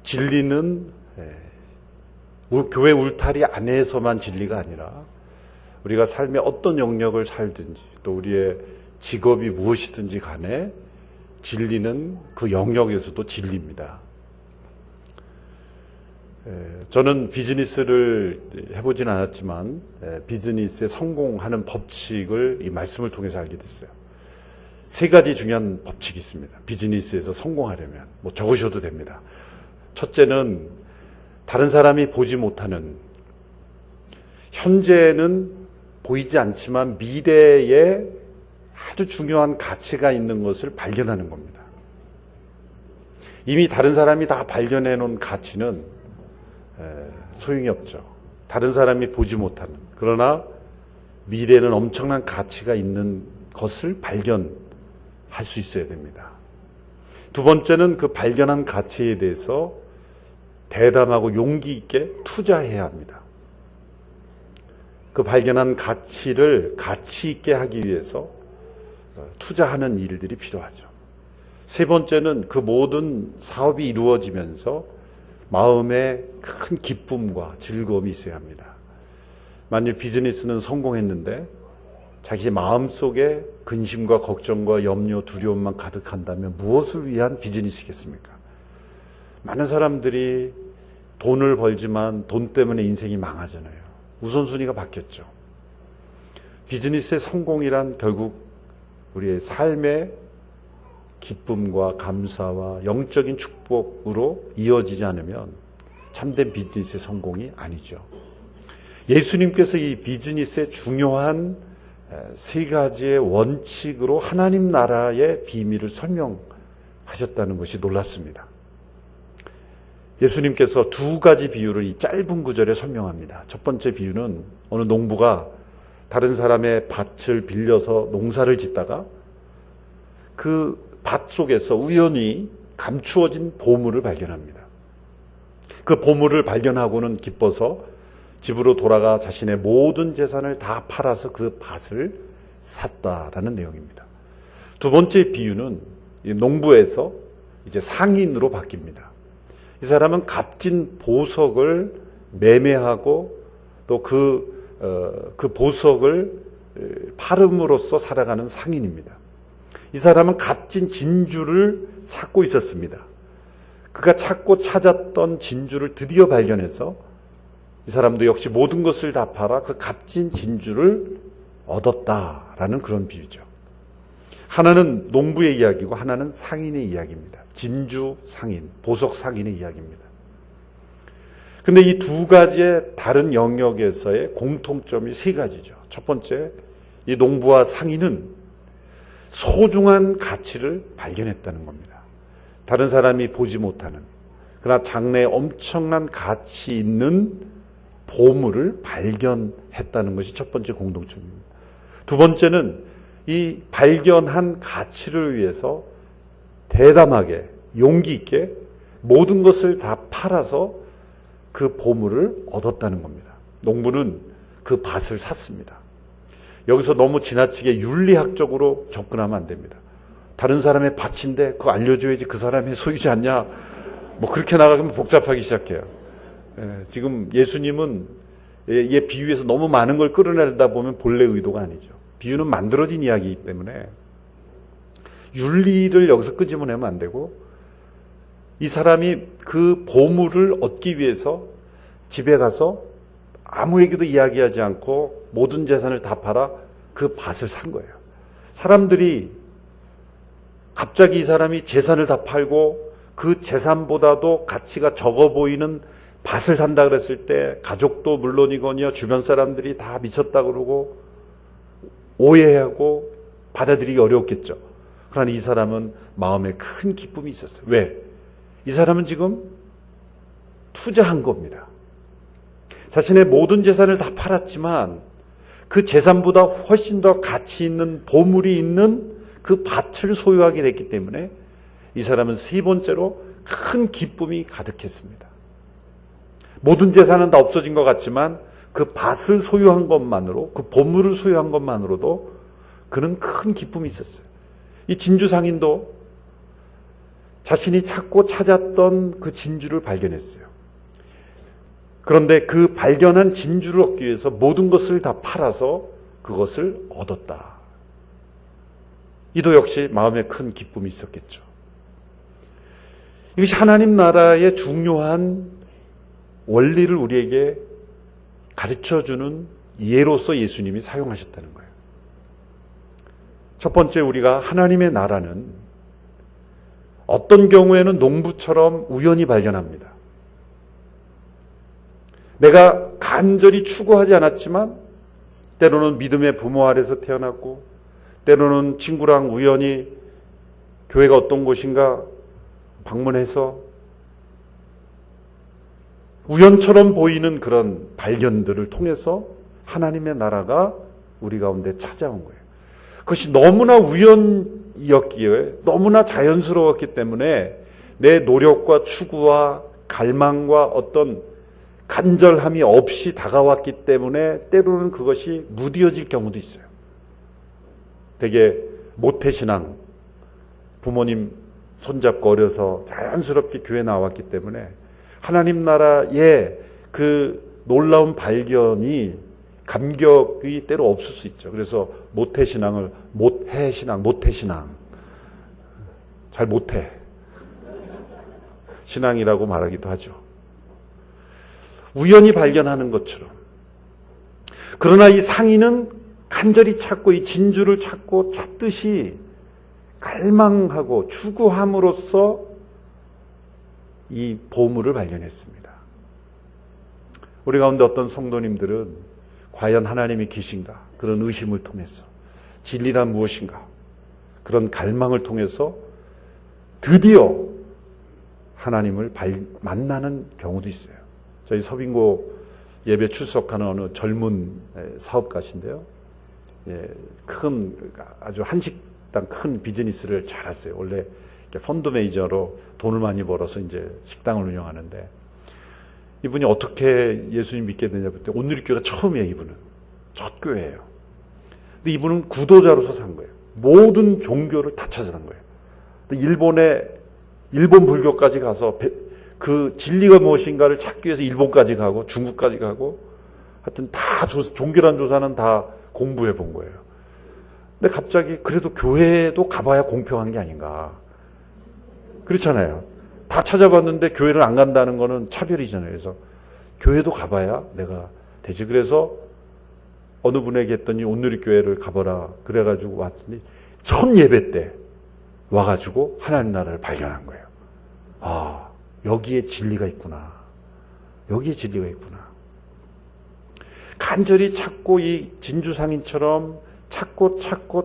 진리는 교회 울타리 안에서만 진리가 아니라 우리가 삶의 어떤 영역을 살든지 또 우리의 직업이 무엇이든지 간에 진리는 그 영역에서도 진리입니다. 저는 비즈니스를 해보진 않았지만 비즈니스에 성공하는 법칙을 이 말씀을 통해서 알게 됐어요. 세 가지 중요한 법칙이 있습니다. 비즈니스에서 성공하려면 적으셔도 됩니다. 첫째는 다른 사람이 보지 못하는, 현재는 보이지 않지만 미래에 아주 중요한 가치가 있는 것을 발견하는 겁니다. 이미 다른 사람이 다 발견해 놓은 가치는 소용이 없죠. 다른 사람이 보지 못하는, 그러나 미래에는 엄청난 가치가 있는 것을 발견할 수 있어야 됩니다. 두 번째는 그 발견한 가치에 대해서 대담하고 용기 있게 투자해야 합니다. 그 발견한 가치를 가치 있게 하기 위해서 투자하는 일들이 필요하죠. 세 번째는 그 모든 사업이 이루어지면서 마음에 큰 기쁨과 즐거움이 있어야 합니다. 만일 비즈니스는 성공했는데 자기 마음속에 근심과 걱정과 염려, 두려움만 가득한다면 무엇을 위한 비즈니스겠습니까? 많은 사람들이 돈을 벌지만 돈 때문에 인생이 망하잖아요. 우선순위가 바뀌었죠. 비즈니스의 성공이란 결국 우리의 삶의 기쁨과 감사와 영적인 축복으로 이어지지 않으면 참된 비즈니스의 성공이 아니죠. 예수님께서 이 비즈니스의 중요한 세 가지의 원칙으로 하나님 나라의 비밀을 설명하셨다는 것이 놀랍습니다. 예수님께서 두 가지 비유를 이 짧은 구절에 설명합니다. 첫 번째 비유는 어느 농부가 다른 사람의 밭을 빌려서 농사를 짓다가 그 밭 속에서 우연히 감추어진 보물을 발견합니다. 그 보물을 발견하고는 기뻐서 집으로 돌아가 자신의 모든 재산을 다 팔아서 그 밭을 샀다라는 내용입니다. 두 번째 비유는 농부에서 이제 상인으로 바뀝니다. 이 사람은 값진 보석을 매매하고 또 그 보석을 팔음으로써 살아가는 상인입니다. 이 사람은 값진 진주를 찾고 있었습니다. 그가 찾고 찾았던 진주를 드디어 발견해서 이 사람도 역시 모든 것을 다 팔아 그 값진 진주를 얻었다라는 그런 비유죠. 하나는 농부의 이야기고 하나는 상인의 이야기입니다. 진주 상인, 보석 상인의 이야기입니다. 근데 이 두 가지의 다른 영역에서의 공통점이 세 가지죠. 첫 번째, 이 농부와 상인은 소중한 가치를 발견했다는 겁니다. 다른 사람이 보지 못하는, 그러나 장래에 엄청난 가치 있는 보물을 발견했다는 것이 첫 번째 공통점입니다. 두 번째는 이 발견한 가치를 위해서 대담하게 용기 있게 모든 것을 다 팔아서 그 보물을 얻었다는 겁니다. 농부는 그 밭을 샀습니다. 여기서 너무 지나치게 윤리학적으로 접근하면 안 됩니다. 다른 사람의 밭인데 그거 알려줘야지 그 사람의 소유지 않냐. 그렇게 나가면 복잡하기 시작해요. 지금 예수님은 이 비유에서 너무 많은 걸 끌어내다 보면 본래 의도가 아니죠. 비유는 만들어진 이야기이기 때문에 윤리를 여기서 끄집어내면 안 되고, 이 사람이 그 보물을 얻기 위해서 집에 가서 아무에게도 이야기하지 않고 모든 재산을 다 팔아 그 밭을 산 거예요. 사람들이 갑자기 이 사람이 재산을 다 팔고 그 재산보다도 가치가 적어 보이는 밭을 산다 그랬을 때 가족도 물론이거니와 주변 사람들이 다 미쳤다 그러고 오해하고 받아들이기 어려웠겠죠. 그러나 이 사람은 마음에 큰 기쁨이 있었어요. 왜? 이 사람은 지금 투자한 겁니다. 자신의 모든 재산을 다 팔았지만 그 재산보다 훨씬 더 가치 있는 보물이 있는 그 밭을 소유하게 됐기 때문에 이 사람은 세 번째로 큰 기쁨이 가득했습니다. 모든 재산은 다 없어진 것 같지만 그 밭을 소유한 것만으로, 그 보물을 소유한 것만으로도 그는 큰 기쁨이 있었어요. 이 진주 상인도 자신이 찾고 찾았던 그 진주를 발견했어요. 그런데 그 발견한 진주를 얻기 위해서 모든 것을 다 팔아서 그것을 얻었다. 이도 역시 마음에 큰 기쁨이 있었겠죠. 이것이 하나님 나라의 중요한 원리를 우리에게 가르쳐주는 예로서 예수님이 사용하셨다는 거예요. 첫 번째, 우리가 하나님의 나라는 어떤 경우에는 농부처럼 우연히 발견합니다. 내가 간절히 추구하지 않았지만 때로는 믿음의 부모 아래서 태어났고 때로는 친구랑 우연히 교회가 어떤 곳인가 방문해서 우연처럼 보이는 그런 발견들을 통해서 하나님의 나라가 우리 가운데 찾아온 거예요. 그것이 너무나 우연이었기에 너무나 자연스러웠기 때문에 내 노력과 추구와 갈망과 어떤 간절함이 없이 다가왔기 때문에 때로는 그것이 무뎌질 경우도 있어요. 되게 모태신앙, 부모님 손잡고 어려서 자연스럽게 교회 나왔기 때문에 하나님 나라의 그 놀라운 발견이 감격이 때로 없을 수 있죠. 그래서 모태신앙을 모태신앙 잘 못해 신앙이라고 말하기도 하죠. 우연히 발견하는 것처럼. 그러나 이 상인은 간절히 찾고 이 진주를 찾고 찾듯이 갈망하고 추구함으로써 이 보물을 발견했습니다. 우리 가운데 어떤 성도님들은 과연 하나님이 계신가? 그런 의심을 통해서 진리란 무엇인가? 그런 갈망을 통해서 드디어 하나님을 만나는 경우도 있어요. 저희 서빙고 예배 출석하는 어느 젊은 사업가신데요. 아주 한식당 큰 비즈니스를 잘하세요. 원래 펀드 매니저로 돈을 많이 벌어서 이제 식당을 운영하는데 이분이 어떻게 예수님 믿게 되냐 볼 때 온누리교회가 처음이에요. 이분은 첫 교회예요. 근데 이분은 구도자로서 산 거예요. 모든 종교를 다 찾아간 거예요. 일본 불교까지 가서 그 진리가 무엇인가를 찾기 위해서 일본까지 가고 중국까지 가고 하여튼 다 종교란 조사는 다 공부해 본 거예요. 근데 갑자기 그래도 교회도 가봐야 공평한 게 아닌가. 그렇잖아요. 다 찾아봤는데 교회를 안 간다는 거는 차별이잖아요. 그래서 교회도 가봐야 내가 되지. 그래서 어느 분에게 했더니 온누리교회를 가봐라. 그래가지고 왔더니 첫 예배 때 와가지고 하나님 나라를 발견한 거예요. 아, 여기에 진리가 있구나. 여기에 진리가 있구나. 간절히 찾고 이 진주상인처럼 찾고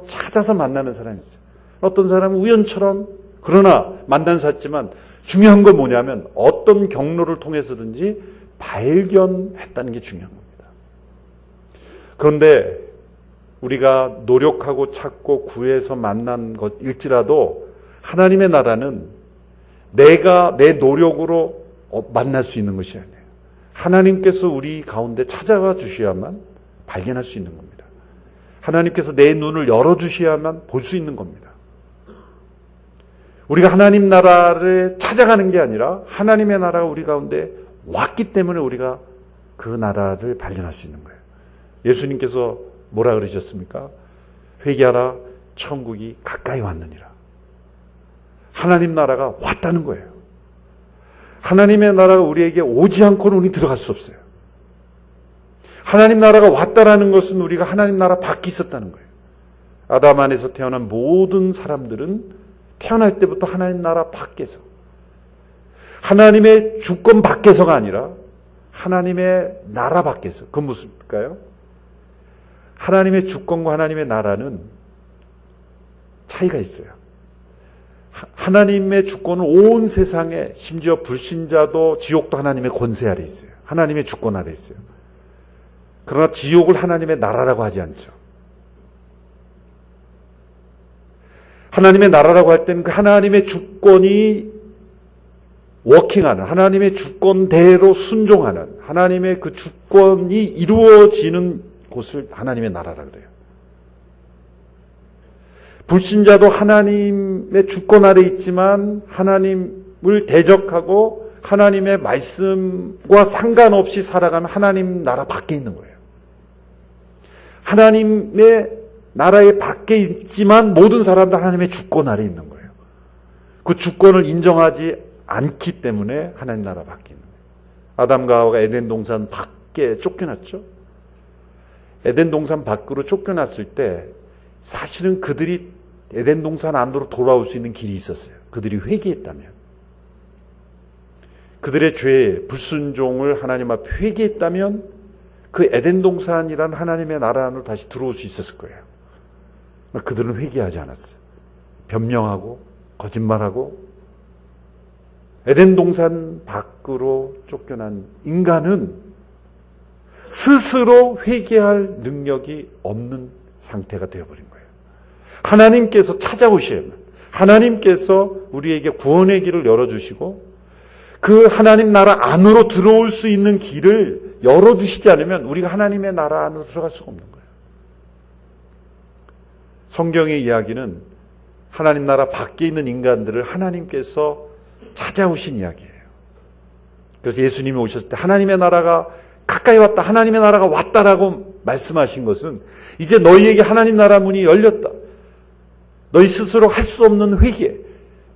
찾아서 만나는 사람이 있어요. 어떤 사람은 우연처럼 그러나 만난 샀지만 중요한 건 뭐냐면 어떤 경로를 통해서든지 발견했다는 게 중요한 겁니다. 그런데 우리가 노력하고 찾고 구해서 만난 것일지라도 하나님의 나라는 내가 내 노력으로 만날 수 있는 것이 아니에요. 하나님께서 우리 가운데 찾아와 주셔야만 발견할 수 있는 겁니다. 하나님께서 내 눈을 열어주셔야만 볼 수 있는 겁니다. 우리가 하나님 나라를 찾아가는 게 아니라 하나님의 나라가 우리 가운데 왔기 때문에 우리가 그 나라를 발견할 수 있는 거예요. 예수님께서 뭐라 그러셨습니까? 회개하라, 천국이 가까이 왔느니라. 하나님 나라가 왔다는 거예요. 하나님의 나라가 우리에게 오지 않고는 우리 들어갈 수 없어요. 하나님 나라가 왔다라는 것은 우리가 하나님 나라 밖에 있었다는 거예요. 아담 안에서 태어난 모든 사람들은 태어날 때부터 하나님 나라 밖에서, 하나님의 주권 밖에서가 아니라 하나님의 나라 밖에서. 그건 무슨일까요? 하나님의 주권과 하나님의 나라는 차이가 있어요. 하나님의 주권은 온 세상에, 심지어 불신자도 지옥도 하나님의 권세 아래 있어요. 하나님의 주권 아래 있어요. 그러나 지옥을 하나님의 나라라고 하지 않죠. 하나님의 나라라고 할 때는 그 하나님의 주권이 워킹하는, 하나님의 주권대로 순종하는, 하나님의 그 주권이 이루어지는 곳을 하나님의 나라라 그래요. 불신자도 하나님의 주권 아래 있지만 하나님을 대적하고 하나님의 말씀과 상관없이 살아가면 하나님 나라 밖에 있는 거예요. 하나님의 나라에 밖에 있지만 모든 사람도 하나님의 주권 아래 있는 거예요. 그 주권을 인정하지 않기 때문에 하나님 나라 밖에 있는 거예요. 아담과 하와가 에덴 동산 밖에 쫓겨났죠. 에덴 동산 밖으로 쫓겨났을 때 사실은 그들이 에덴 동산 안으로 돌아올 수 있는 길이 있었어요. 그들이 회개했다면. 그들의 죄, 불순종을 하나님 앞에 회개했다면 그 에덴 동산이란 하나님의 나라 안으로 다시 들어올 수 있었을 거예요. 그들은 회개하지 않았어요. 변명하고 거짓말하고 에덴 동산 밖으로 쫓겨난 인간은 스스로 회개할 능력이 없는 상태가 되어버린 거예요. 하나님께서 찾아오셔야만, 하나님께서 우리에게 구원의 길을 열어주시고 그 하나님 나라 안으로 들어올 수 있는 길을 열어주시지 않으면 우리가 하나님의 나라 안으로 들어갈 수가 없는 거예요. 성경의 이야기는 하나님 나라 밖에 있는 인간들을 하나님께서 찾아오신 이야기예요. 그래서 예수님이 오셨을 때 하나님의 나라가 가까이 왔다, 하나님의 나라가 왔다라고 말씀하신 것은 이제 너희에게 하나님 나라 문이 열렸다. 너희 스스로 할 수 없는 회개,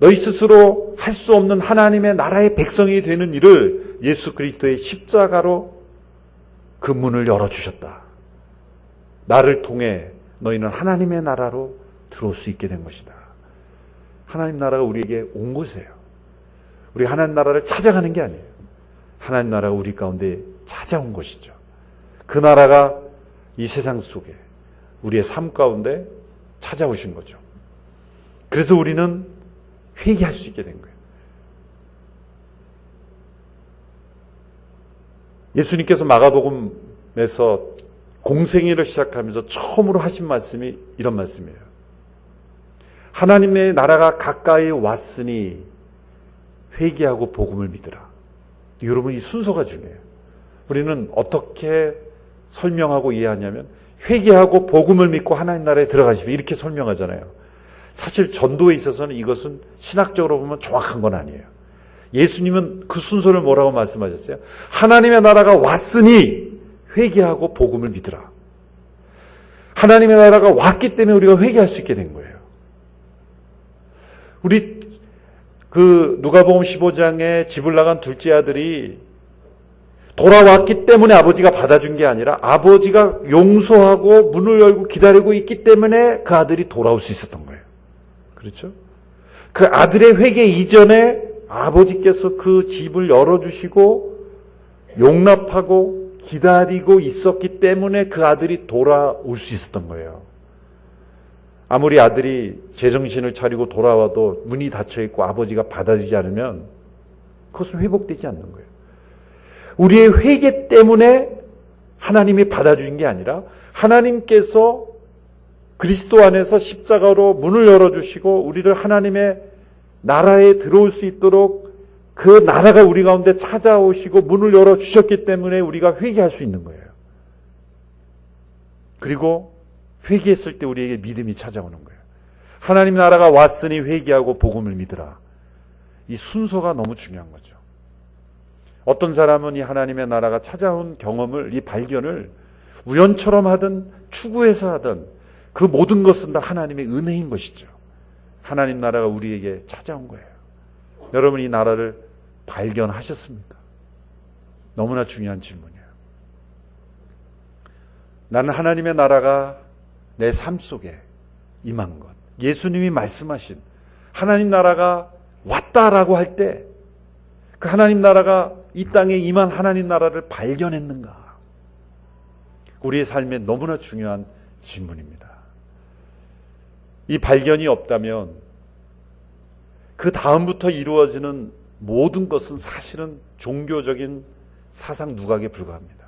너희 스스로 할 수 없는 하나님의 나라의 백성이 되는 일을 예수 그리스도의 십자가로 그 문을 열어주셨다. 나를 통해 너희는 하나님의 나라로 들어올 수 있게 된 것이다. 하나님 나라가 우리에게 온 곳이에요. 우리 하나님 나라를 찾아가는 게 아니에요. 하나님 나라가 우리 가운데 찾아온 것이죠. 그 나라가 이 세상 속에 우리의 삶 가운데 찾아오신 거죠. 그래서 우리는 회개할 수 있게 된 거예요. 예수님께서 마가복음에서 공생애를 시작하면서 처음으로 하신 말씀이 이런 말씀이에요. 하나님의 나라가 가까이 왔으니 회개하고 복음을 믿으라. 여러분, 이 순서가 중요해요. 우리는 어떻게 설명하고 이해하냐면 회개하고 복음을 믿고 하나님 나라에 들어가십시오, 이렇게 설명하잖아요. 사실 전도에 있어서는 이것은 신학적으로 보면 정확한 건 아니에요. 예수님은 그 순서를 뭐라고 말씀하셨어요? 하나님의 나라가 왔으니 회개하고 복음을 믿으라. 하나님의 나라가 왔기 때문에 우리가 회개할 수 있게 된 거예요. 우리 누가복음 15장에 집을 나간 둘째 아들이 돌아왔기 때문에 아버지가 받아준 게 아니라 아버지가 용서하고 문을 열고 기다리고 있기 때문에 그 아들이 돌아올 수 있었던 거예요. 그렇죠? 그 아들의 회개 이전에 아버지께서 그 집을 열어주시고 용납하고 기다리고 있었기 때문에 그 아들이 돌아올 수 있었던 거예요. 아무리 아들이 제정신을 차리고 돌아와도 문이 닫혀있고 아버지가 받아주지 않으면 그것은 회복되지 않는 거예요. 우리의 회개 때문에 하나님이 받아주신 게 아니라 하나님께서 그리스도 안에서 십자가로 문을 열어주시고 우리를 하나님의 나라에 들어올 수 있도록 그 나라가 우리 가운데 찾아오시고 문을 열어주셨기 때문에 우리가 회개할 수 있는 거예요. 그리고 회개했을 때 우리에게 믿음이 찾아오는 거예요. 하나님 나라가 왔으니 회개하고 복음을 믿으라. 이 순서가 너무 중요한 거죠. 어떤 사람은 이 하나님의 나라가 찾아온 경험을, 이 발견을 우연처럼 하든 추구해서 하든 그 모든 것은 다 하나님의 은혜인 것이죠. 하나님 나라가 우리에게 찾아온 거예요. 여러분, 이 나라를 발견하셨습니까? 너무나 중요한 질문이에요. 나는 하나님의 나라가 내 삶 속에 임한 것, 예수님이 말씀하신 하나님 나라가 왔다라고 할 때 그 하나님 나라가 이 땅에 임한 하나님 나라를 발견했는가? 우리의 삶에 너무나 중요한 질문입니다. 이 발견이 없다면 그 다음부터 이루어지는 모든 것은 사실은 종교적인 사상 누각에 불과합니다.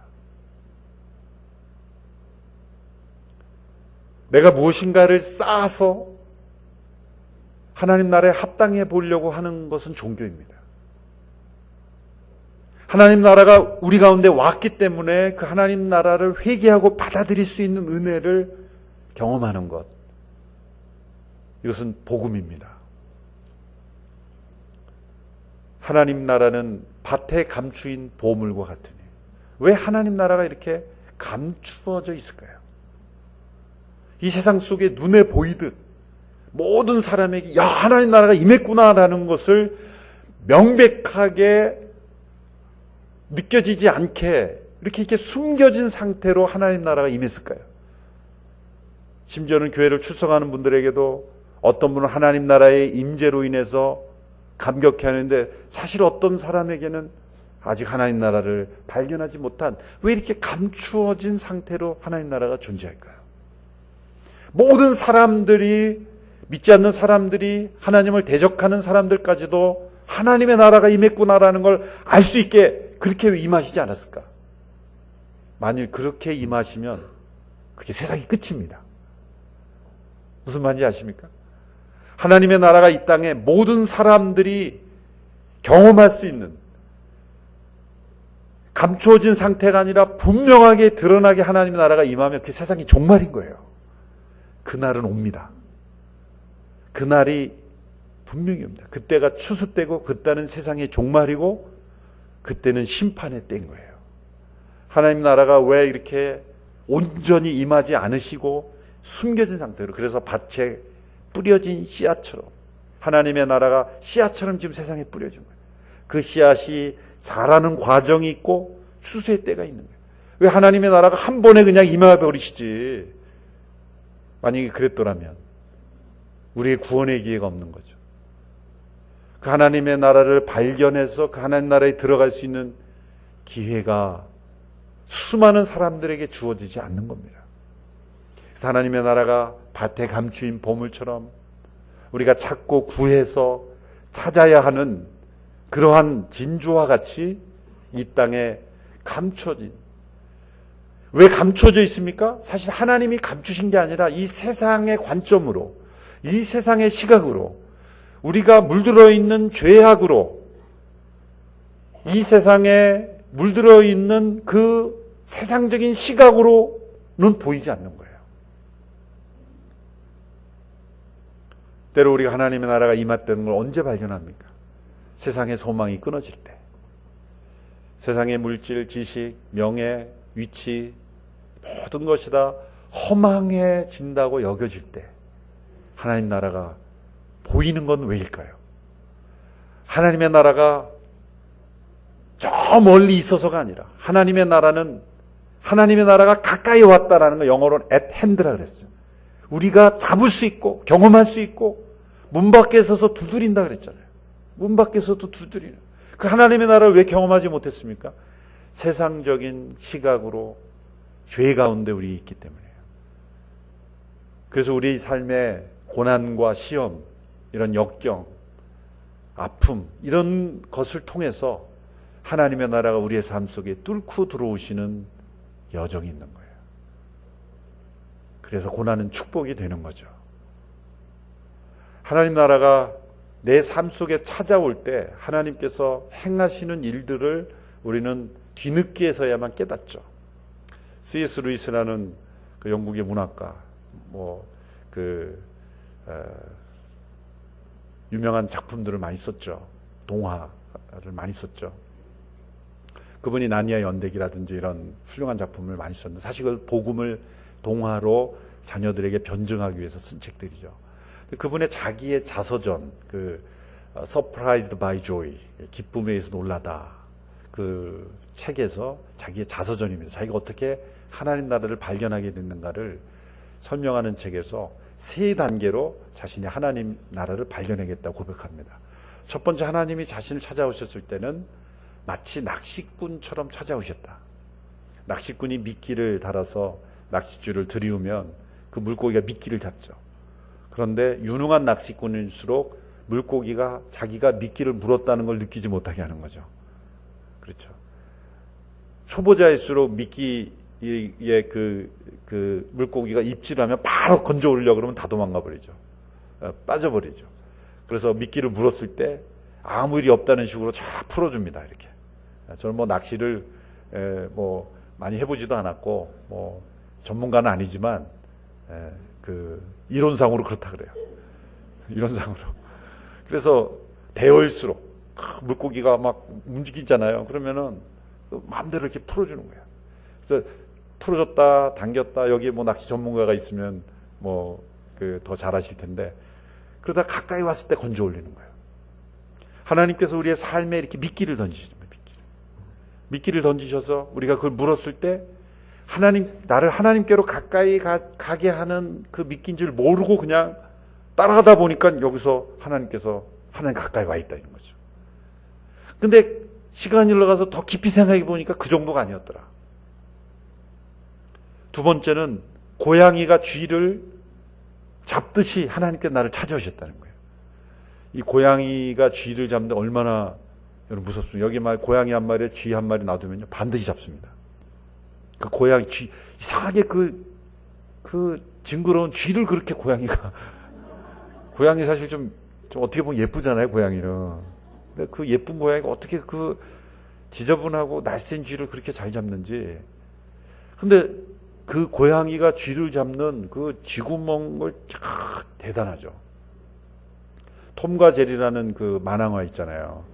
내가 무엇인가를 쌓아서 하나님 나라에 합당해 보려고 하는 것은 종교입니다. 하나님 나라가 우리 가운데 왔기 때문에 그 하나님 나라를 회개하고 받아들일 수 있는 은혜를 경험하는 것. 이것은 복음입니다. 하나님 나라는 밭에 감추인 보물과 같으니, 왜 하나님 나라가 이렇게 감추어져 있을까요? 이 세상 속에 눈에 보이듯 모든 사람에게 야, 하나님 나라가 임했구나라는 것을 명백하게 느껴지지 않게 이렇게 숨겨진 상태로 하나님 나라가 임했을까요? 심지어는 교회를 출석하는 분들에게도 어떤 분은 하나님 나라의 임재로 인해서 감격해 하는데, 사실 어떤 사람에게는 아직 하나님 나라를 발견하지 못한, 왜 이렇게 감추어진 상태로 하나님 나라가 존재할까요? 모든 사람들이, 믿지 않는 사람들이, 하나님을 대적하는 사람들까지도 하나님의 나라가 임했구나라는 걸 알 수 있게 그렇게 임하시지 않았을까? 만일 그렇게 임하시면 그게 세상이 끝입니다. 무슨 말인지 아십니까? 하나님의 나라가 이 땅에 모든 사람들이 경험할 수 있는, 감추어진 상태가 아니라 분명하게 드러나게 하나님의 나라가 임하면 그 세상이 종말인 거예요. 그날은 옵니다. 그날이 분명히 옵니다. 그때가 추수 때고, 그때는 세상의 종말이고, 그때는 심판의 때인 거예요. 하나님 나라가 왜 이렇게 온전히 임하지 않으시고 숨겨진 상태로, 그래서 밭에 뿌려진 씨앗처럼, 하나님의 나라가 씨앗처럼 지금 세상에 뿌려진 거예요. 그 씨앗이 자라는 과정이 있고 추수의 때가 있는 거예요. 왜 하나님의 나라가 한 번에 그냥 임해버리시지? 만약에 그랬더라면 우리의 구원의 기회가 없는 거죠. 그 하나님의 나라를 발견해서 그 하나님 나라에 들어갈 수 있는 기회가 수많은 사람들에게 주어지지 않는 겁니다. 그래서 하나님의 나라가 밭에 감추인 보물처럼 우리가 찾고 구해서 찾아야 하는 그러한 진주와 같이 이 땅에 감춰진, 왜 감춰져 있습니까? 사실 하나님이 감추신 게 아니라 이 세상의 관점으로, 이 세상의 시각으로, 우리가 물들어 있는 죄악으로, 이 세상에 물들어 있는 그 세상적인 시각으로는 보이지 않는 거예요. 때로 우리가 하나님의 나라가 임했다는 걸 언제 발견합니까? 세상의 소망이 끊어질 때, 세상의 물질, 지식, 명예, 위치, 모든 것이 다 허망해진다고 여겨질 때 하나님 나라가 보이는 건 왜일까요? 하나님의 나라가 저 멀리 있어서가 아니라, 하나님의 나라가 가까이 왔다라는 거, 영어로는 at hand라 그랬어요. 우리가 잡을 수 있고 경험할 수 있고 문 밖에 서서 두드린다 그랬잖아요. 문 밖에서도 두드리는 그 하나님의 나라를 왜 경험하지 못했습니까? 세상적인 시각으로 죄 가운데 우리 있기 때문이에요. 그래서 우리 삶의 고난과 시험, 이런 역경, 아픔, 이런 것을 통해서 하나님의 나라가 우리의 삶 속에 뚫고 들어오시는 여정이 있는 거예요. 그래서 고난은 축복이 되는 거죠. 하나님 나라가 내 삶 속에 찾아올 때 하나님께서 행하시는 일들을 우리는 뒤늦게서야만 깨닫죠. C.S. 루이스라는 그 영국의 문학가, 유명한 작품들을 많이 썼죠. 동화를 많이 썼죠. 그분이 나니아 연대기라든지 이런 훌륭한 작품을 많이 썼는데, 사실 그 복음을 동화로 자녀들에게 변증하기 위해서 쓴 책들이죠. 그분의 자기의 자서전, Surprised by Joy, 기쁨에 의해서 놀라다, 그 책에서 자기의 자서전입니다. 자기가 어떻게 하나님 나라를 발견하게 됐는가를 설명하는 책에서 3단계로 자신이 하나님 나라를 발견하겠다고 고백합니다. 첫 번째, 하나님이 자신을 찾아오셨을 때는 마치 낚시꾼처럼 찾아오셨다. 낚시꾼이 미끼를 달아서 낚싯줄을 들이우면 그 물고기가 미끼를 잡죠. 그런데 유능한 낚시꾼일수록 물고기가 자기가 미끼를 물었다는 걸 느끼지 못하게 하는 거죠. 그렇죠. 초보자일수록 미끼에 그 물고기가 입질하면 바로 건져 올리려고 그러면 다 도망가 버리죠. 빠져버리죠. 그래서 미끼를 물었을 때 아무 일이 없다는 식으로 쫙 풀어줍니다. 이렇게. 저는 낚시를 많이 해보지도 않았고 전문가는 아니지만 이론상으로 그렇다 그래요. 이런 상으로. 그래서 대어일수록 물고기가 막 움직이잖아요. 그러면은 마음대로 이렇게 풀어주는 거예요. 그래서 풀어줬다, 당겼다, 여기 뭐 낚시 전문가가 있으면 뭐 더 잘하실 텐데, 그러다 가까이 왔을 때 건져 올리는 거예요. 하나님께서 우리의 삶에 이렇게 미끼를 던지시는 거예요. 미끼를 던지셔서 우리가 그걸 물었을 때 나를 하나님께로 가까이 가게 하는 그 미끼인 줄 모르고 그냥 따라가다 보니까 여기서 하나님 가까이 와 있다 이런 거죠. 근데 시간이 흘러가서 더 깊이 생각해 보니까 그 정도가 아니었더라. 두 번째는 고양이가 쥐를 잡듯이 하나님께 나를 찾아오셨다는 거예요. 이 고양이가 쥐를 잡는데 얼마나 여러분 무섭습니까? 여기 말 고양이 한 마리에 쥐 한 마리 놔두면요 반드시 잡습니다. 그 고양이 쥐 이상하게 그 징그러운 쥐를 그렇게 고양이 사실 좀 어떻게 보면 예쁘잖아요, 고양이는. 근데 그 예쁜 고양이가 어떻게 그 지저분하고 날쌘 쥐를 그렇게 잘 잡는지. 근데 그 고양이가 쥐를 잡는 그 쥐구멍을 대단하죠. 톰과 제리라는 그 만화가 있잖아요.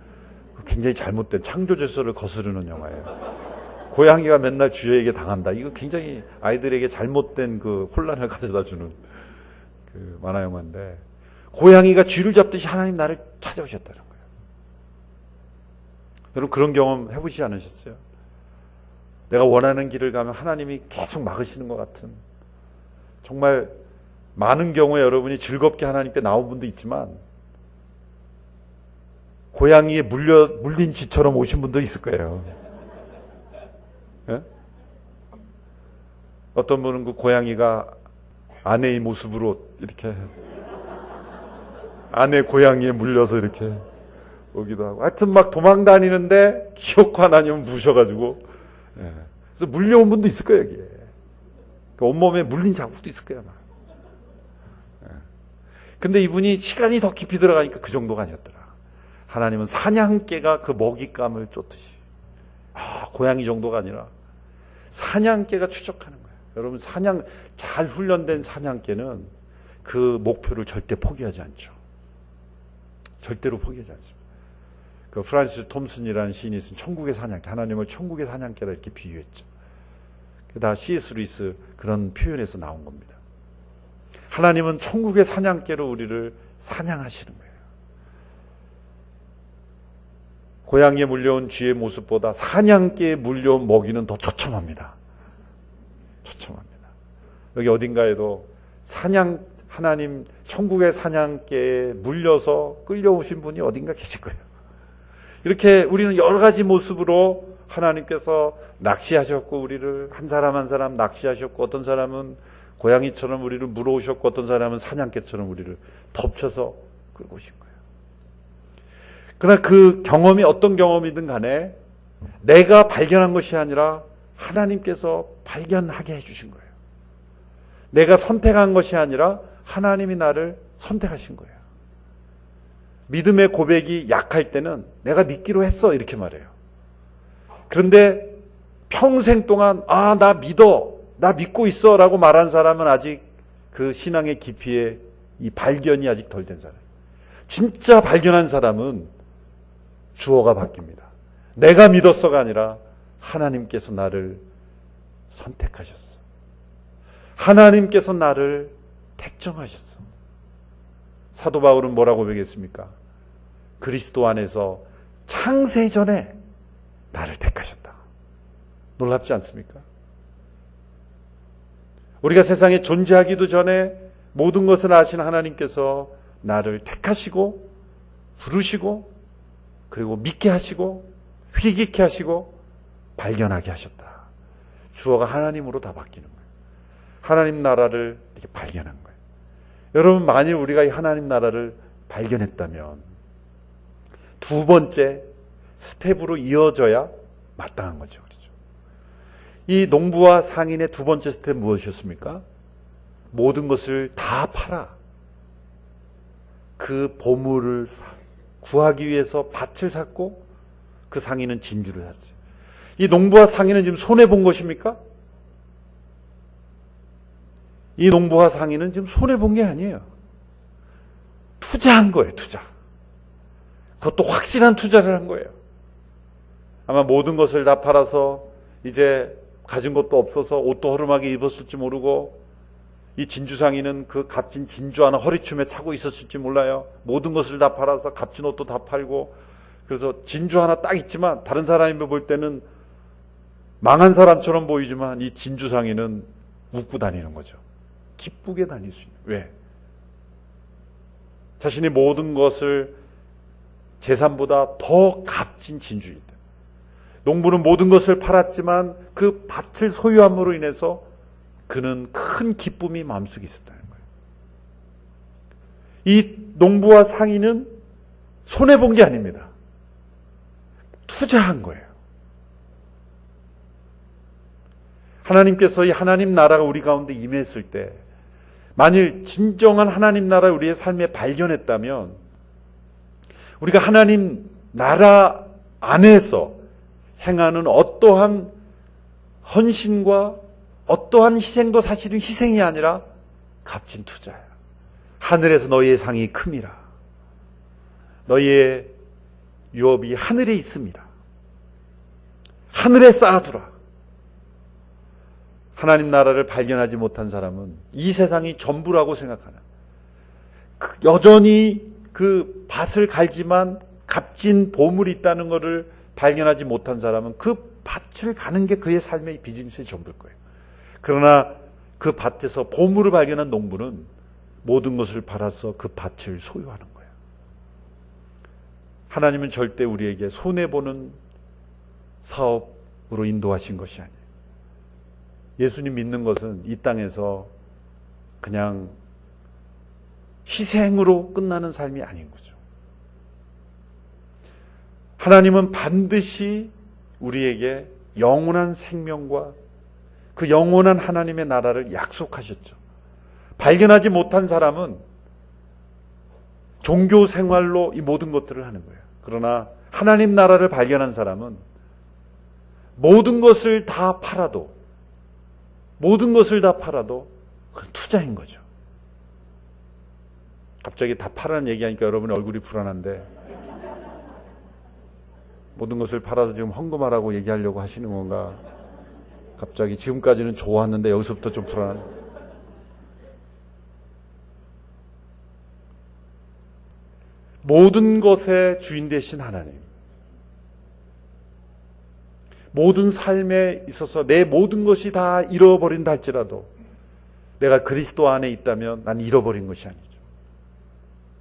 굉장히 잘못된 창조질서를 거스르는 영화예요. 고양이가 맨날 쥐에게 당한다. 이거 굉장히 아이들에게 잘못된 그 혼란을 가져다 주는 그 만화 영화인데, 고양이가 쥐를 잡듯이 하나님 나를 찾아오셨다는 거예요. 여러분 그런 경험 해보시지 않으셨어요? 내가 원하는 길을 가면 하나님이 계속 막으시는 것 같은, 정말 많은 경우에 여러분이 즐겁게 하나님께 나온 분도 있지만 고양이에 물린 쥐처럼 오신 분도 있을 거예요. 예? 어떤 분은 그 고양이가 아내의 모습으로 이렇게 아내 고양이에 물려서 이렇게 오기도 하고, 하여튼 막 도망 다니는데 기어코 하나님은 무셔가지고, 예. 그래서 물려온 분도 있을 거예요, 여기에. 그 온몸에 물린 자국도 있을 거예요, 아마. 예. 근데 이분이 시간이 더 깊이 들어가니까 그 정도가 아니었더라. 하나님은 사냥개가 그 먹잇감을 쫓듯이, 고양이 정도가 아니라 사냥개가 추적하는 거예요. 여러분, 잘 훈련된 사냥개는 그 목표를 절대 포기하지 않죠. 절대로 포기하지 않습니다. 그 프란시스 톰슨이라는 시인이 쓴 천국의 사냥개, 하나님을 천국의 사냥개라 이렇게 비유했죠. 다 C.S. 루이스 그런 표현에서 나온 겁니다. 하나님은 천국의 사냥개로 우리를 사냥하시는 거예요. 고양이에 물려온 쥐의 모습보다 사냥개에 물려온 먹이는 더 처참합니다. 처참합니다. 여기 어딘가에도 하나님 천국의 사냥개에 물려서 끌려오신 분이 어딘가 계실 거예요. 이렇게 우리는 여러 가지 모습으로 하나님께서 낚시하셨고, 우리를 한 사람 한 사람 낚시하셨고, 어떤 사람은 고양이처럼 우리를 물어오셨고, 어떤 사람은 사냥개처럼 우리를 덮쳐서 끌고 오신 거예요. 그러나 그 경험이 어떤 경험이든 간에 내가 발견한 것이 아니라 하나님께서 발견하게 해주신 거예요. 내가 선택한 것이 아니라 하나님이 나를 선택하신 거예요. 믿음의 고백이 약할 때는 내가 믿기로 했어 이렇게 말해요. 그런데 평생 동안 나 믿어, 나 믿고 있어 라고 말한 사람은 아직 그 신앙의 깊이에 이 발견이 아직 덜 된 사람. 진짜 발견한 사람은 주어가 바뀝니다. 내가 믿었어가 아니라 하나님께서 나를 선택하셨어. 하나님께서 나를 택정하셨어. 사도 바울은 뭐라고 고백했습니까? 그리스도 안에서 창세 전에 나를 택하셨다. 놀랍지 않습니까? 우리가 세상에 존재하기도 전에 모든 것을 아신 하나님께서 나를 택하시고 부르시고, 그리고 믿게 하시고 회개케 하시고 발견하게 하셨다. 주어가 하나님으로 다 바뀌는 거예요. 하나님 나라를 이렇게 발견한 거예요. 여러분, 만일 우리가 이 하나님 나라를 발견했다면 두 번째 스텝으로 이어져야 마땅한 거죠. 그렇죠? 이 농부와 상인의 두 번째 스텝 무엇이었습니까? 모든 것을 다 팔아 그 보물을 구하기 위해서 밭을 샀고, 그 상인은 진주를 샀어요. 이 농부와 상인은 지금 손해본 것입니까? 이 농부와 상인은 지금 손해본 게 아니에요. 투자한 거예요, 투자. 그것도 확실한 투자를 한 거예요. 아마 모든 것을 다 팔아서 이제 가진 것도 없어서 옷도 허름하게 입었을지 모르고, 이 진주상인은 그 값진 진주 하나 허리춤에 차고 있었을지 몰라요. 모든 것을 다 팔아서 값진 옷도 다 팔고, 그래서 진주 하나 딱 있지만 다른 사람이 볼 때는 망한 사람처럼 보이지만 이 진주상인은 웃고 다니는 거죠. 기쁘게 다닐 수 있는. 왜? 자신이 모든 것을 재산보다 더 값진 진주이다. 농부는 모든 것을 팔았지만 그 밭을 소유함으로 인해서 그는 큰 기쁨이 마음속에 있었다는 거예요. 이 농부와 상인은 손해본 게 아닙니다. 투자한 거예요. 하나님께서 이 하나님 나라가 우리 가운데 임했을 때, 만일 진정한 하나님 나라를 우리의 삶에 발견했다면, 우리가 하나님 나라 안에서 행하는 어떠한 헌신과 어떠한 희생도 사실은 희생이 아니라 값진 투자야. 하늘에서 너희의 상이 큼이라. 너희의 유업이 하늘에 있습니다. 하늘에 쌓아두라. 하나님 나라를 발견하지 못한 사람은 이 세상이 전부라고 생각하는, 여전히 그 밭을 갈지만 값진 보물이 있다는 것을 발견하지 못한 사람은 그 밭을 가는 게 그의 삶의 비즈니스의 전부일 거예요. 그러나 그 밭에서 보물을 발견한 농부는 모든 것을 팔아서 그 밭을 소유하는 거예요. 하나님은 절대 우리에게 손해보는 사업으로 인도하신 것이 아니에요. 예수님 믿는 것은 이 땅에서 그냥 희생으로 끝나는 삶이 아닌 거죠. 하나님은 반드시 우리에게 영원한 생명과 그 영원한 하나님의 나라를 약속하셨죠. 발견하지 못한 사람은 종교 생활로 이 모든 것들을 하는 거예요. 그러나 하나님 나라를 발견한 사람은 모든 것을 다 팔아도 그건 투자인 거죠. 갑자기 다 팔아는 얘기하니까 여러분의 얼굴이 불안한데, 모든 것을 팔아서 지금 헌금하라고 얘기하려고 하시는 건가? 갑자기 지금까지는 좋았는데 여기서부터 좀 불안한. 모든 것의 주인 되신 하나님, 모든 삶에 있어서 내 모든 것이 다 잃어버린다 할지라도 내가 그리스도 안에 있다면 난 잃어버린 것이 아니죠.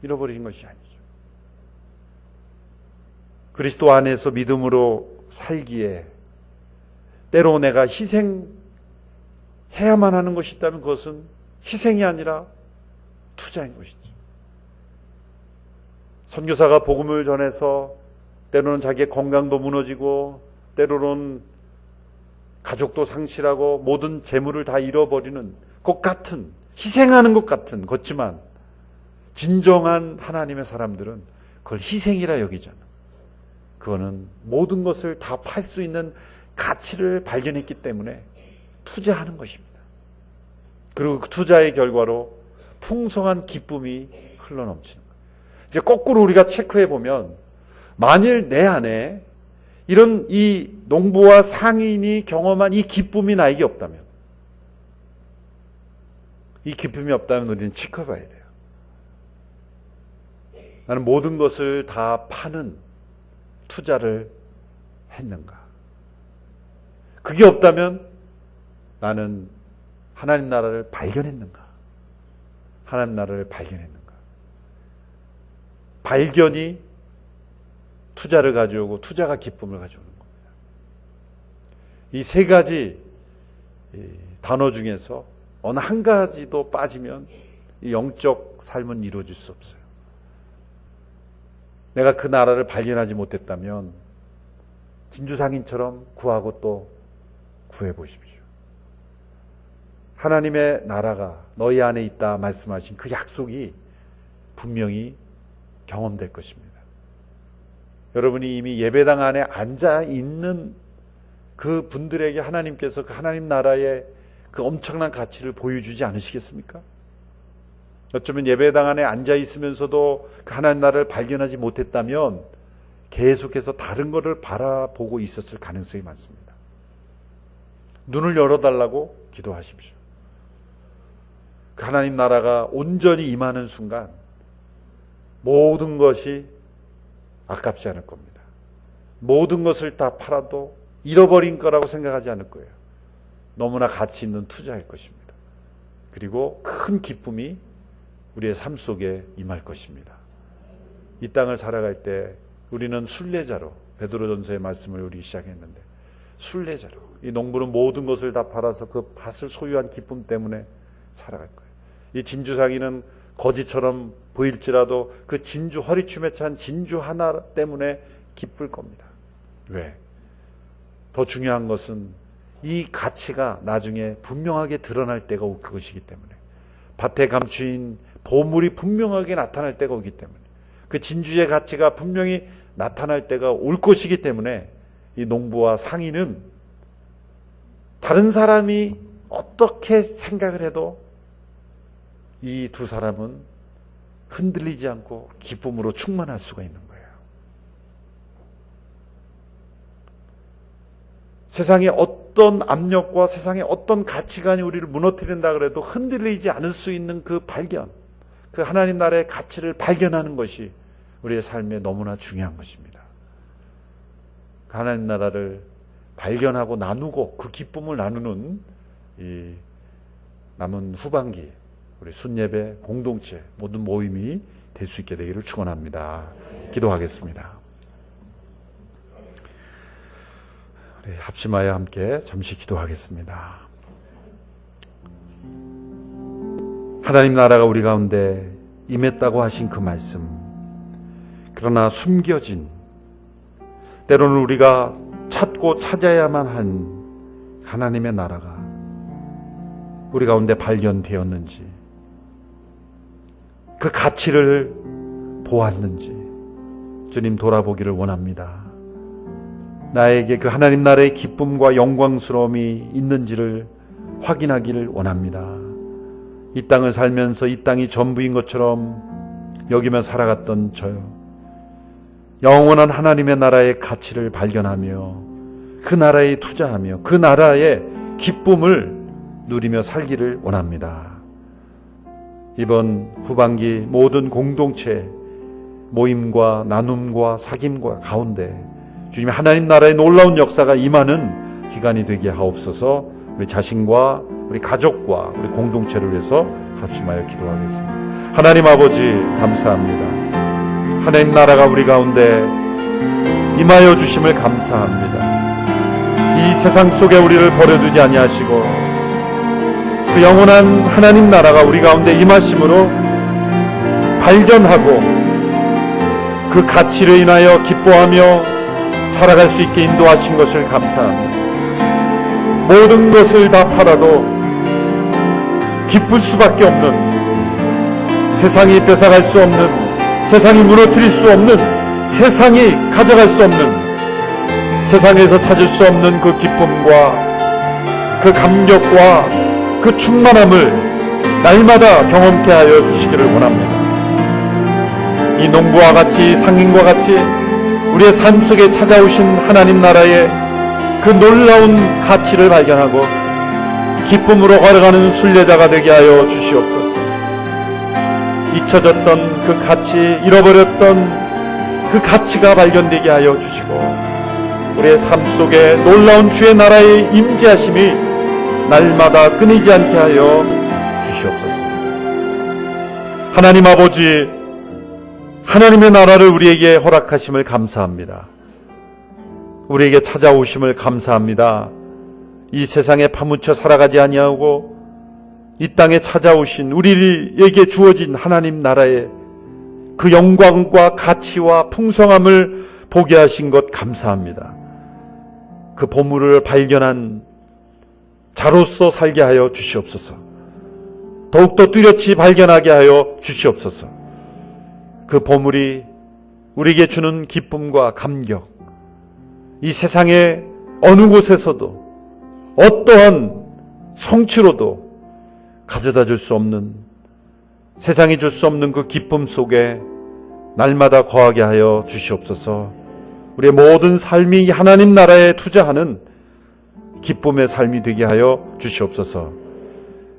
잃어버린 것이 아니죠. 그리스도 안에서 믿음으로 살기에 때로 내가 희생해야만 하는 것이 있다면 그것은 희생이 아니라 투자인 것이죠. 선교사가 복음을 전해서 때로는 자기의 건강도 무너지고 때로는 가족도 상실하고 모든 재물을 다 잃어버리는 것 같은, 희생하는 것 같은, 그렇지만 진정한 하나님의 사람들은 그걸 희생이라 여기지 않아요. 그거는 모든 것을 다 팔 수 있는 가치를 발견했기 때문에 투자하는 것입니다. 그리고 그 투자의 결과로 풍성한 기쁨이 흘러넘치는 거예요. 이제 거꾸로 우리가 체크해 보면, 만일 내 안에 이런 이 농부와 상인이 경험한 이 기쁨이 나에게 없다면, 이 기쁨이 없다면 우리는 체크해 봐야 돼요. 나는 모든 것을 다 파는 투자를 했는가? 그게 없다면 나는 하나님 나라를 발견했는가? 하나님 나라를 발견했는가? 발견이 투자를 가져오고 투자가 기쁨을 가져오는 겁니다. 이 세 가지 단어 중에서 어느 한 가지도 빠지면 이 영적 삶은 이루어질 수 없어요. 내가 그 나라를 발견하지 못했다면 진주상인처럼 구하고 또 구해보십시오. 하나님의 나라가 너희 안에 있다 말씀하신 그 약속이 분명히 경험될 것입니다. 여러분이 이미 예배당 안에 앉아 있는 그 분들에게 하나님께서 그 하나님 나라의 그 엄청난 가치를 보여주지 않으시겠습니까? 어쩌면 예배당 안에 앉아 있으면서도 그 하나님 나라를 발견하지 못했다면 계속해서 다른 것을 바라보고 있었을 가능성이 많습니다. 눈을 열어달라고 기도하십시오. 그 하나님 나라가 온전히 임하는 순간 모든 것이 아깝지 않을 겁니다. 모든 것을 다 팔아도 잃어버린 거라고 생각하지 않을 거예요. 너무나 가치 있는 투자일 것입니다. 그리고 큰 기쁨이 우리의 삶 속에 임할 것입니다. 이 땅을 살아갈 때 우리는 순례자로, 베드로전서의 말씀을 우리 시작했는데, 순례자로, 이 농부는 모든 것을 다 팔아서 그 밭을 소유한 기쁨 때문에 살아갈 거예요. 이 진주상인은 거지처럼 보일지라도 그 진주, 허리춤에 찬 진주 하나 때문에 기쁠 겁니다. 왜? 더 중요한 것은 이 가치가 나중에 분명하게 드러날 때가 올 것이기 때문에, 밭에 감추인 보물이 분명하게 나타날 때가 오기 때문에, 그 진주의 가치가 분명히 나타날 때가 올 것이기 때문에, 이 농부와 상인은 다른 사람이 어떻게 생각을 해도 이 두 사람은 흔들리지 않고 기쁨으로 충만할 수가 있는 거예요. 세상에 어떤 압력과 세상에 어떤 가치관이 우리를 무너뜨린다 그래도 흔들리지 않을 수 있는 그 발견, 그 하나님 나라의 가치를 발견하는 것이 우리의 삶에 너무나 중요한 것입니다. 하나님 나라를 발견하고 나누고 그 기쁨을 나누는 이 남은 후반기 우리 순예배 공동체 모든 모임이 될 수 있게 되기를 축원합니다. 기도하겠습니다. 우리 합심하여 함께 잠시 기도하겠습니다. 하나님 나라가 우리 가운데 임했다고 하신 그 말씀, 그러나 숨겨진, 때로는 우리가 찾고 찾아야만 한 하나님의 나라가 우리 가운데 발견되었는지, 그 가치를 보았는지 주님 돌아보기를 원합니다. 나에게 그 하나님 나라의 기쁨과 영광스러움이 있는지를 확인하기를 원합니다. 이 땅을 살면서 이 땅이 전부인 것처럼 여기며 살아갔던 저요, 영원한 하나님의 나라의 가치를 발견하며 그 나라에 투자하며 그 나라의 기쁨을 누리며 살기를 원합니다. 이번 후반기 모든 공동체 모임과 나눔과 사귐과 가운데 주님의 하나님 나라의 놀라운 역사가 임하는 기간이 되게 하옵소서. 우리 자신과 우리 가족과 우리 공동체를 위해서 합심하여 기도하겠습니다. 하나님 아버지 감사합니다. 하나님 나라가 우리 가운데 임하여 주심을 감사합니다. 이 세상 속에 우리를 버려두지 아니하시고 그 영원한 하나님 나라가 우리 가운데 임하심으로 발견하고 그 가치를 인하여 기뻐하며 살아갈 수 있게 인도하신 것을 감사합니다. 모든 것을 다 팔아도 기쁠 수밖에 없는, 세상이 뺏어갈 수 없는, 세상이 무너뜨릴 수 없는, 세상이 가져갈 수 없는, 세상에서 찾을 수 없는 그 기쁨과 그 감격과 그 충만함을 날마다 경험케 하여 주시기를 원합니다. 이 농부와 같이 상인과 같이 우리의 삶 속에 찾아오신 하나님 나라의 그 놀라운 가치를 발견하고 기쁨으로 걸어가는 순례자가 되게 하여 주시옵소서. 잊혀졌던 그 가치, 잃어버렸던 그 가치가 발견되게 하여 주시고 우리의 삶 속에 놀라운 주의 나라의 임재하심이 날마다 끊이지 않게 하여 주시옵소서. 하나님 아버지, 하나님의 나라를 우리에게 허락하심을 감사합니다. 우리에게 찾아오심을 감사합니다. 이 세상에 파묻혀 살아가지 아니하고 이 땅에 찾아오신 우리에게 주어진 하나님 나라의 그 영광과 가치와 풍성함을 보게 하신 것 감사합니다. 그 보물을 발견한 자로서 살게 하여 주시옵소서. 더욱더 뚜렷이 발견하게 하여 주시옵소서. 그 보물이 우리에게 주는 기쁨과 감격, 이 세상의 어느 곳에서도 어떠한 성취로도 가져다 줄 수 없는 세상이 줄 수 없는 그 기쁨 속에 날마다 거하게 하여 주시옵소서. 우리의 모든 삶이 하나님 나라에 투자하는 기쁨의 삶이 되게 하여 주시옵소서.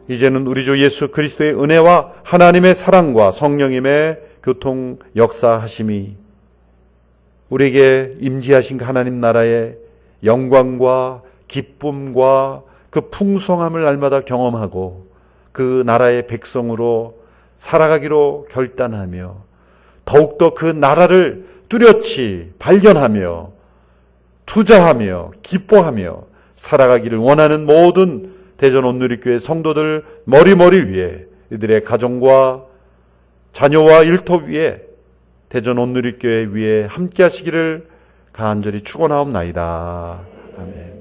이제는 우리 주 예수 그리스도의 은혜와 하나님의 사랑과 성령님의 교통 역사하심이 우리에게 임재하신 하나님 나라의 영광과 기쁨과 그 풍성함을 날마다 경험하고 그 나라의 백성으로 살아가기로 결단하며 더욱더 그 나라를 뚜렷이 발견하며 투자하며 기뻐하며 살아가기를 원하는 모든 대전 온누리교회 성도들 머리머리 위에 이들의 가정과 자녀와 일터 위에 대전 온누리교회 위에 함께 하시기를 간절히 축원하옵나이다. 아멘.